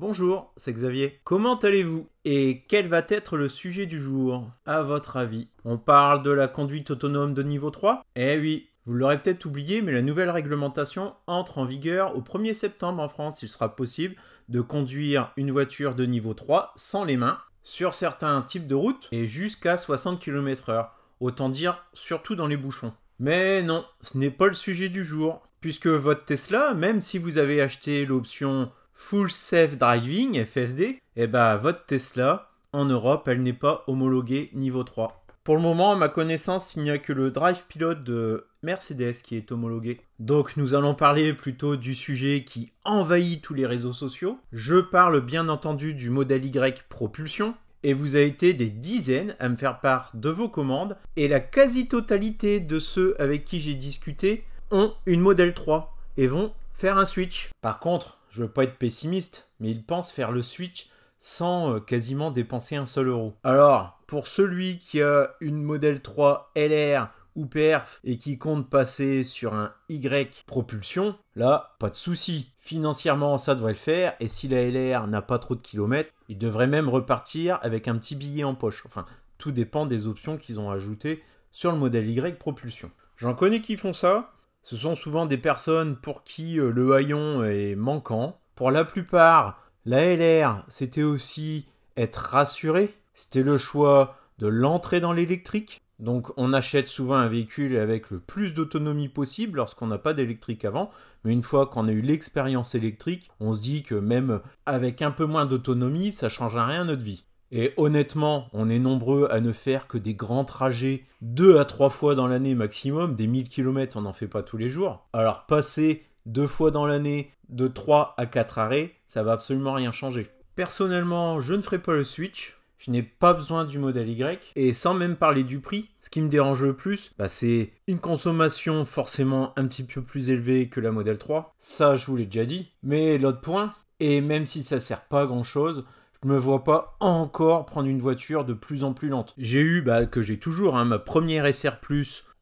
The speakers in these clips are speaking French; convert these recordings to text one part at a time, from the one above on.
Bonjour, c'est Xavier. Comment allez-vous? Et quel va être le sujet du jour, à votre avis? On parle de la conduite autonome de niveau 3? Eh oui, vous l'aurez peut-être oublié, mais la nouvelle réglementation entre en vigueur au 1er septembre en France. Il sera possible de conduire une voiture de niveau 3 sans les mains, sur certains types de routes, et jusqu'à 60 km/h. Autant dire, surtout dans les bouchons. Mais non, ce n'est pas le sujet du jour, puisque votre Tesla, même si vous avez acheté l'option Full Safe Driving, FSD, et votre Tesla, en Europe, elle n'est pas homologuée niveau 3. Pour le moment, à ma connaissance, il n'y a que le Drive Pilot de Mercedes qui est homologué. Donc nous allons parler plutôt du sujet qui envahit tous les réseaux sociaux. Je parle bien entendu du modèle Y Propulsion. Et vous avez été des dizaines à me faire part de vos commandes. Et la quasi-totalité de ceux avec qui j'ai discuté ont une modèle 3 et vont faire un switch. Par contre, je veux pas être pessimiste, mais ils pensent faire le switch sans quasiment dépenser un seul euro. Alors, pour celui qui a une modèle 3 LR ou perf et qui compte passer sur un Y propulsion, là, pas de souci. Financièrement, ça devrait le faire, et si la LR n'a pas trop de kilomètres, il devrait même repartir avec un petit billet en poche. Enfin, tout dépend des options qu'ils ont ajoutées sur le modèle Y propulsion. J'en connais qui font ça. Ce sont souvent des personnes pour qui le haillon est manquant. Pour la plupart, la LR, c'était aussi être rassuré. C'était le choix de l'entrée dans l'électrique. Donc on achète souvent un véhicule avec le plus d'autonomie possible lorsqu'on n'a pas d'électrique avant. Mais une fois qu'on a eu l'expérience électrique, on se dit que même avec un peu moins d'autonomie, ça ne change rien à notre vie. Et honnêtement, on est nombreux à ne faire que des grands trajets 2 à 3 fois dans l'année maximum. Des 1000 km, on n'en fait pas tous les jours. Alors passer 2 fois dans l'année de 3 à 4 arrêts, ça va absolument rien changer. Personnellement, je ne ferai pas le switch. Je n'ai pas besoin du modèle Y. Et sans même parler du prix, ce qui me dérange le plus, c'est une consommation forcément un petit peu plus élevée que la modèle 3. Ça, je vous l'ai déjà dit. Mais l'autre point, et même si ça sert pas à grand chose, je me vois pas encore prendre une voiture de plus en plus lente. J'ai eu, que j'ai toujours, ma première SR+,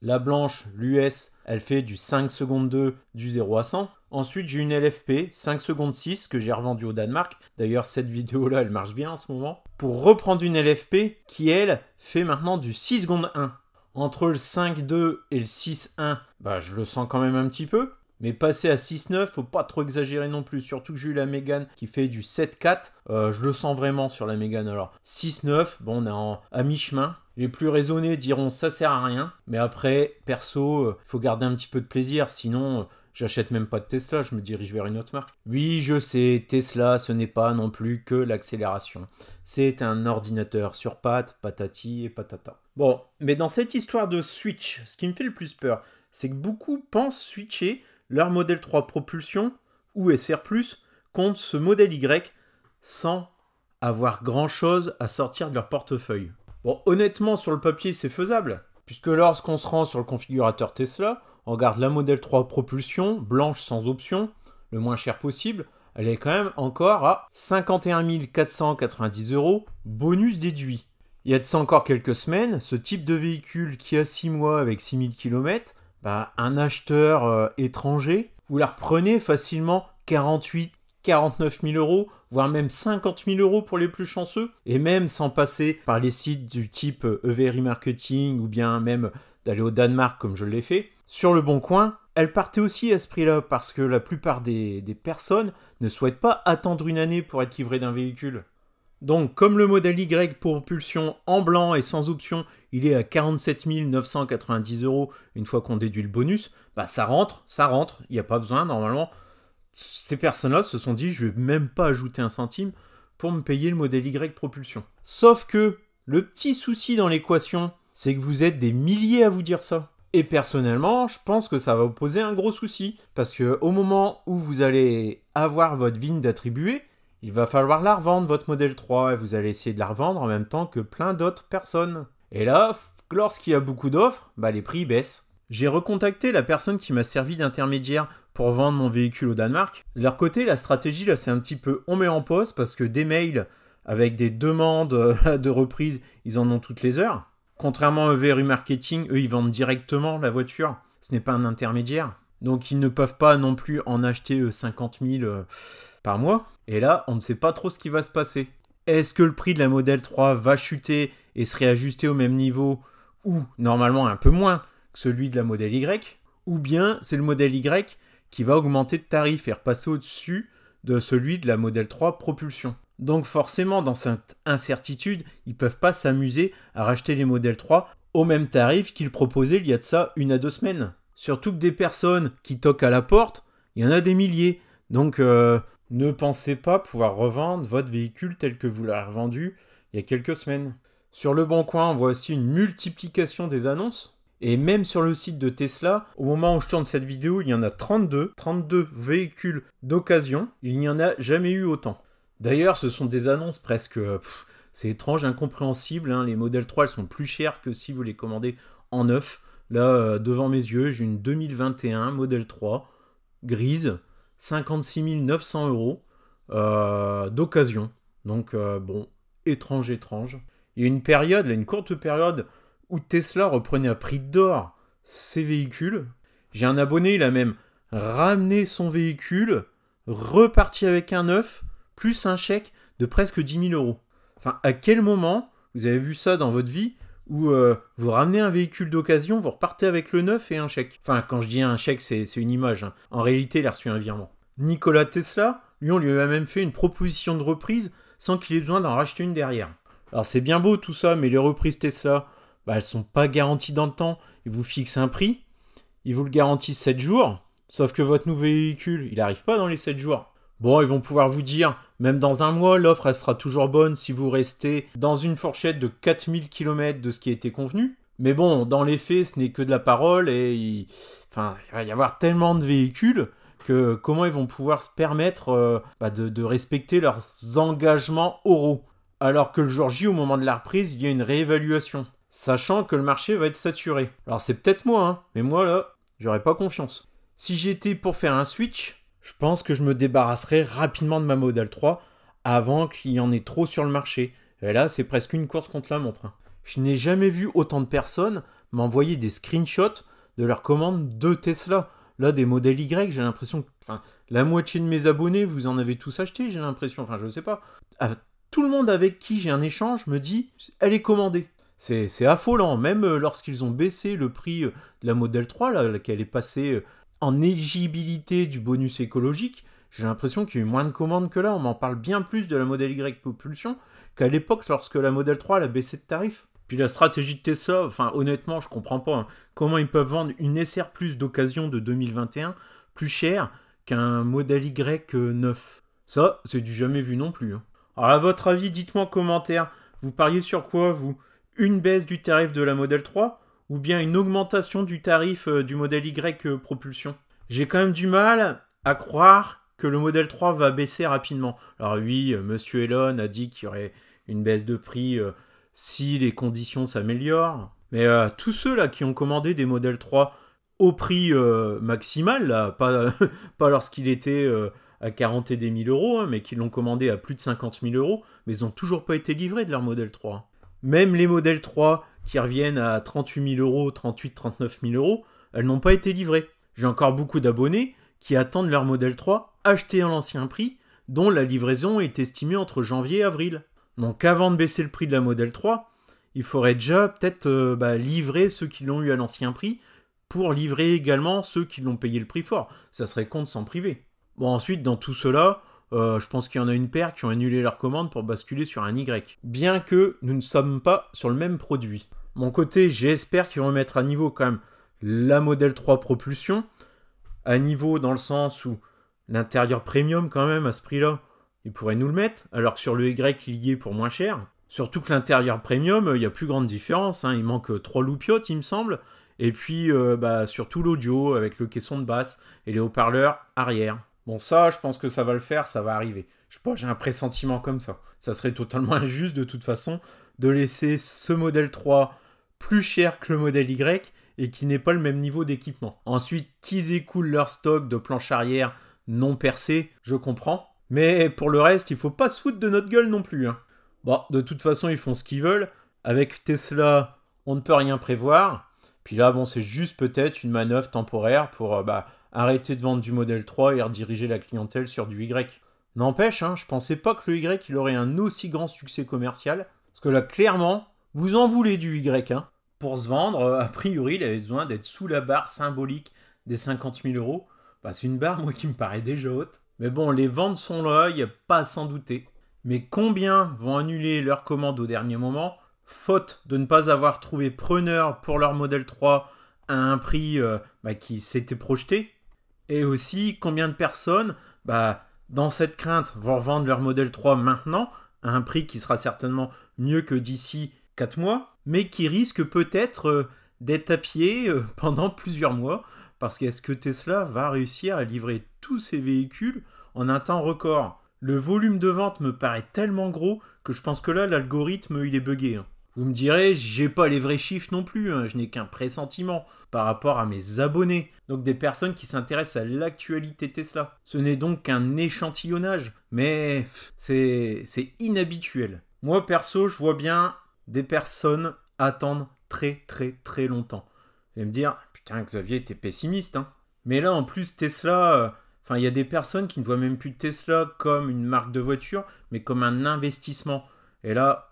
la blanche, l'US, elle fait du 5 secondes 2 du 0 à 100. Ensuite, j'ai une LFP, 5 secondes 6, que j'ai revendue au Danemark. D'ailleurs, cette vidéo-là, elle marche bien en ce moment. Pour reprendre une LFP qui, elle, fait maintenant du 6 secondes 1. Entre le 5.2 et le 6.1, je le sens quand même un petit peu. Mais passer à 6.9, faut pas trop exagérer non plus. Surtout que j'ai eu la Mégane qui fait du 7.4. Je le sens vraiment sur la Mégane. Alors 6.9, on est à mi-chemin. Les plus raisonnés diront ça sert à rien. Mais après, perso, faut garder un petit peu de plaisir. Sinon, j'achète même pas de Tesla. Je me dirige vers une autre marque. Oui, je sais, Tesla, ce n'est pas non plus que l'accélération. C'est un ordinateur sur pattes, patati et patata. Bon, mais dans cette histoire de switch, ce qui me fait le plus peur, c'est que beaucoup pensent switcher leur modèle 3 propulsion ou SR+, contre ce modèle Y sans avoir grand chose à sortir de leur portefeuille. Bon, honnêtement, sur le papier, c'est faisable, puisque lorsqu'on se rend sur le configurateur Tesla, on regarde la modèle 3 propulsion, blanche sans option, le moins cher possible, elle est quand même encore à 51 490 €, bonus déduit. Il y a de ça encore quelques semaines, ce type de véhicule qui a 6 mois avec 6000 km, un acheteur étranger, vous la reprenez facilement 48, 49 000 €, voire même 50 000 € pour les plus chanceux, et même sans passer par les sites du type EVRI Marketing ou bien même d'aller au Danemark comme je l'ai fait. Sur le Bon Coin, elle partait aussi à ce prix-là parce que la plupart des personnes ne souhaitent pas attendre une année pour être livrées d'un véhicule. Donc, comme le modèle Y propulsion en blanc et sans option, il est à 47 990 € une fois qu'on déduit le bonus, ça rentre, il n'y a pas besoin, normalement. Ces personnes-là se sont dit, je ne vais même pas ajouter un centime pour me payer le modèle Y propulsion. Sauf que, le petit souci dans l'équation, c'est que vous êtes des milliers à vous dire ça. Et personnellement, je pense que ça va vous poser un gros souci, parce qu'au moment où vous allez avoir votre VIN d'attribué, il va falloir la revendre, votre modèle 3, et vous allez essayer de la revendre en même temps que plein d'autres personnes. Et là, lorsqu'il y a beaucoup d'offres, les prix baissent. J'ai recontacté la personne qui m'a servi d'intermédiaire pour vendre mon véhicule au Danemark. De leur côté, la stratégie, là, c'est un petit peu on met en pause parce que des mails avec des demandes de reprise, ils en ont toutes les heures. Contrairement à EVRU Marketing, eux, ils vendent directement la voiture. Ce n'est pas un intermédiaire. Donc, ils ne peuvent pas non plus en acheter 50 000 par mois. Et là, on ne sait pas trop ce qui va se passer. Est-ce que le prix de la Model 3 va chuter et se réajuster au même niveau, ou normalement un peu moins que celui de la Model Y, ou bien c'est le Model Y qui va augmenter de tarif et repasser au-dessus de celui de la Model 3 propulsion. Donc forcément, dans cette incertitude, ils ne peuvent pas s'amuser à racheter les Model 3 au même tarif qu'ils proposaient il y a de ça 1 à 2 semaines. Surtout que des personnes qui toquent à la porte, il y en a des milliers. Donc ne pensez pas pouvoir revendre votre véhicule tel que vous l'avez revendu il y a quelques semaines. Sur Le Bon Coin, on voit aussi une multiplication des annonces. Et même sur le site de Tesla, au moment où je tourne cette vidéo, il y en a 32 véhicules d'occasion. Il n'y en a jamais eu autant. D'ailleurs, ce sont des annonces presque... c'est étrange, incompréhensible. Hein. Les Model 3, elles sont plus chères que si vous les commandez en neuf. Là, devant mes yeux, j'ai une 2021 Model 3, grise, 56 900 € d'occasion. Donc, bon, étrange. Il y a une période, là, une courte période, où Tesla reprenait à prix d'or ses véhicules. J'ai un abonné, il a même ramené son véhicule, reparti avec un neuf, plus un chèque de presque 10 000 €. Enfin, à quel moment vous avez vu ça dans votre vie où vous ramenez un véhicule d'occasion, vous repartez avec le neuf et un chèque. Enfin, quand je dis un chèque, c'est une image. Hein. En réalité, il a reçu un virement. Nikola Tesla, lui, on lui a même fait une proposition de reprise sans qu'il ait besoin d'en racheter une derrière. Alors, c'est bien beau tout ça, mais les reprises Tesla, elles ne sont pas garanties dans le temps. Ils vous fixent un prix, ils vous le garantissent 7 jours, sauf que votre nouveau véhicule, il n'arrive pas dans les 7 jours. Bon, ils vont pouvoir vous dire, même dans un mois, l'offre, elle sera toujours bonne si vous restez dans une fourchette de 4000 km de ce qui a été convenu. Mais bon, dans les faits, ce n'est que de la parole et il va y avoir tellement de véhicules que comment ils vont pouvoir se permettre de respecter leurs engagements oraux. Alors que le jour J, au moment de la reprise, il y a une réévaluation. Sachant que le marché va être saturé. Alors c'est peut-être moi, hein, mais moi là, j'aurais pas confiance. Si j'étais pour faire un switch, je pense que je me débarrasserais rapidement de ma Model 3 avant qu'il y en ait trop sur le marché. Et là, c'est presque une course contre la montre. Je n'ai jamais vu autant de personnes m'envoyer des screenshots de leurs commandes de Tesla. Là, des modèles Y, j'ai l'impression que la moitié de mes abonnés, vous en avez tous acheté, j'ai l'impression. Enfin, je sais pas. Tout le monde avec qui j'ai un échange me dit, elle est commandée. C'est affolant, même lorsqu'ils ont baissé le prix de la Model 3, là, qu'elle est passée en éligibilité du bonus écologique, j'ai l'impression qu'il y a eu moins de commandes que là. On m'en parle bien plus de la Model Y propulsion qu'à l'époque lorsque la Model 3 elle a baissé de tarif. Puis la stratégie de Tesla, honnêtement, je comprends pas hein, comment ils peuvent vendre une SR Plus d'occasion de 2021 plus cher qu'un Model Y neuf. Ça, c'est du jamais vu non plus. Hein. Alors à votre avis, dites-moi en commentaire, vous pariez sur quoi vous? Une baisse du tarif de la Model 3 ou bien une augmentation du tarif du modèle Y propulsion? J'ai quand même du mal à croire que le modèle 3 va baisser rapidement. Alors oui, monsieur Elon a dit qu'il y aurait une baisse de prix si les conditions s'améliorent. Mais tous ceux là qui ont commandé des modèles 3 au prix maximal, là, pas lorsqu'il était à 40 et des 1000 €, hein, mais qui l'ont commandé à plus de 50 000 €, mais ils n'ont toujours pas été livrés de leur modèle 3. Même les modèles 3 qui reviennent à 38 000 €, 39 000 €, elles n'ont pas été livrées. J'ai encore beaucoup d'abonnés qui attendent leur modèle 3 acheté à l'ancien prix, dont la livraison est estimée entre janvier et avril. Donc avant de baisser le prix de la Model 3, il faudrait déjà peut-être livrer ceux qui l'ont eu à l'ancien prix pour livrer également ceux qui l'ont payé le prix fort. Ça serait con de s'en priver. Bon, ensuite, dans tout cela, je pense qu'il y en a une paire qui ont annulé leur commande pour basculer sur un Y. Bien que nous ne sommes pas sur le même produit. Mon côté, j'espère qu'ils vont mettre à niveau quand même la Model 3 propulsion. À niveau dans le sens où l'intérieur premium quand même à ce prix-là, ils pourraient nous le mettre, alors que sur le Y, il y est pour moins cher. Surtout que l'intérieur premium, il y a plus grande différence. Hein. Il manque 3 loupiottes, il me semble. Et puis, surtout l'audio avec le caisson de basse et les haut-parleurs arrière. Bon, ça, je pense que ça va le faire, ça va arriver. Je sais pas, j'ai un pressentiment comme ça. Ça serait totalement injuste, de toute façon, de laisser ce modèle 3 plus cher que le modèle Y et qui n'ait pas le même niveau d'équipement. Ensuite, qu'ils écoulent leur stock de planches arrière non percées, je comprends. Mais pour le reste, il faut pas se foutre de notre gueule non plus. Hein. Bon, de toute façon, ils font ce qu'ils veulent. Avec Tesla, on ne peut rien prévoir. Puis là, bon, c'est juste peut-être une manœuvre temporaire pour arrêter de vendre du modèle 3 et rediriger la clientèle sur du Y. N'empêche, hein, je pensais pas que le Y il aurait un aussi grand succès commercial. Parce que là, clairement, vous en voulez du Y. Hein. Pour se vendre, a priori, il avait besoin d'être sous la barre symbolique des 50 000 euros. Bah, c'est une barre, moi, qui me paraît déjà haute. Mais bon, les ventes sont là, il n'y a pas à s'en douter. Mais combien vont annuler leur commande au dernier moment, faute de ne pas avoir trouvé preneur pour leur modèle 3 à un prix qui s'était projeté? Et aussi, combien de personnes, dans cette crainte, vont revendre leur modèle 3 maintenant, à un prix qui sera certainement mieux que d'ici 4 mois, mais qui risque peut-être d'être à pied pendant plusieurs mois, parce qu'est-ce que Tesla va réussir à livrer tous ces véhicules en un temps record? Le volume de vente me paraît tellement gros que je pense que là, l'algorithme, il est buggé. Hein. Vous me direz, j'ai pas les vrais chiffres non plus, hein, je n'ai qu'un pressentiment par rapport à mes abonnés, donc des personnes qui s'intéressent à l'actualité Tesla. Ce n'est donc qu'un échantillonnage, mais c'est inhabituel. Moi, perso, je vois bien des personnes attendre très très très longtemps. Vous allez me dire, putain, Xavier, t'es pessimiste, hein. Mais là, en plus, Tesla... il y a des personnes qui ne voient même plus Tesla comme une marque de voiture, mais comme un investissement. Et là,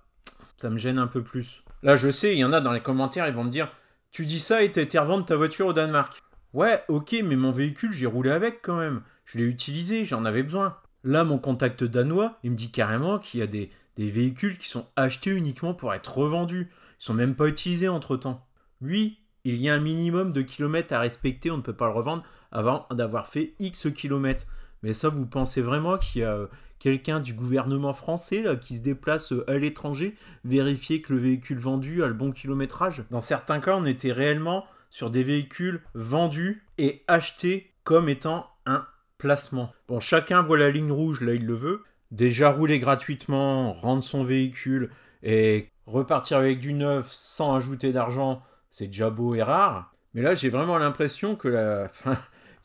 ça me gêne un peu plus. Là, je sais, il y en a dans les commentaires, ils vont me dire « Tu dis ça et t'as été revendre ta voiture au Danemark. » Ouais, ok, mais mon véhicule, j'ai roulé avec quand même. Je l'ai utilisé, j'en avais besoin. Là, mon contact danois, il me dit carrément qu'il y a des véhicules qui sont achetés uniquement pour être revendus. Ils sont même pas utilisés entre-temps. Oui, il y a un minimum de kilomètres à respecter, on ne peut pas le revendre avant d'avoir fait X kilomètres. Mais ça, vous pensez vraiment qu'il y a quelqu'un du gouvernement français là, qui se déplace à l'étranger, vérifier que le véhicule vendu a le bon kilométrage? Dans certains cas, on était réellement sur des véhicules vendus et achetés comme étant un placement. Bon, chacun voit la ligne rouge, là il le veut. Déjà rouler gratuitement, rendre son véhicule et repartir avec du neuf sans ajouter d'argent, c'est déjà beau et rare. Mais là, j'ai vraiment l'impression que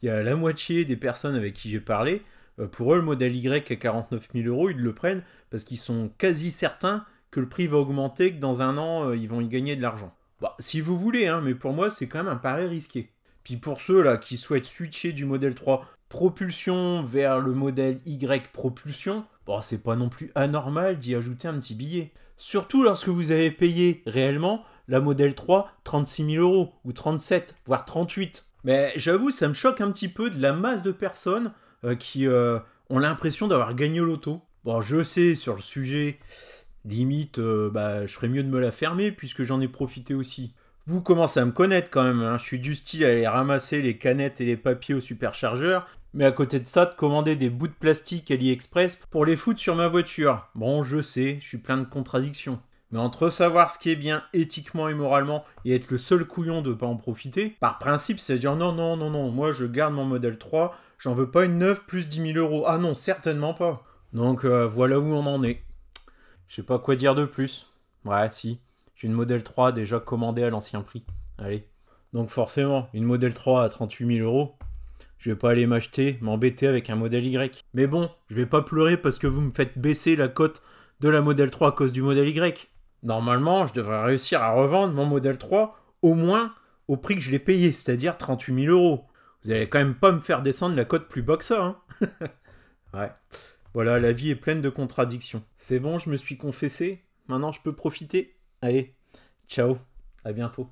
il y a la moitié des personnes avec qui j'ai parlé, pour eux, le modèle Y à 49 000 euros, ils le prennent parce qu'ils sont quasi certains que le prix va augmenter, que dans un an, ils vont y gagner de l'argent. Bah, si vous voulez, hein, mais pour moi, c'est quand même un pari risqué. Puis pour ceux là qui souhaitent switcher du modèle 3 propulsion vers le modèle Y propulsion, bon, c'est pas non plus anormal d'y ajouter un petit billet. Surtout lorsque vous avez payé réellement la modèle 3 36 000 euros, ou 37, voire 38. Mais j'avoue, ça me choque un petit peu de la masse de personnes qui ont l'impression d'avoir gagné au loto. Bon, je sais, sur le sujet, limite, je ferais mieux de me la fermer puisque j'en ai profité aussi. Vous commencez à me connaître quand même, hein. Je suis du style à aller ramasser les canettes et les papiers au superchargeur, mais à côté de ça, de commander des bouts de plastique AliExpress pour les foutre sur ma voiture. Bon, je sais, je suis plein de contradictions. Mais entre savoir ce qui est bien éthiquement et moralement et être le seul couillon de ne pas en profiter, par principe, c'est dire non, moi je garde mon modèle 3, j'en veux pas une neuve plus 10 000 euros. Ah non, certainement pas. Donc voilà où on en est. Je sais pas quoi dire de plus. Ouais, si. J'ai une modèle 3 déjà commandée à l'ancien prix. Allez. Donc forcément, une modèle 3 à 38 000 euros, je vais pas aller m'embêter avec un modèle Y. Mais bon, je vais pas pleurer parce que vous me faites baisser la cote de la modèle 3 à cause du modèle Y. Normalement, je devrais réussir à revendre mon modèle 3 au moins au prix que je l'ai payé, c'est-à-dire 38 000 euros. Vous allez quand même pas me faire descendre la cote plus bas que ça, hein. Ouais. Voilà, la vie est pleine de contradictions. C'est bon, je me suis confessé. Maintenant, je peux profiter. Allez, ciao, à bientôt.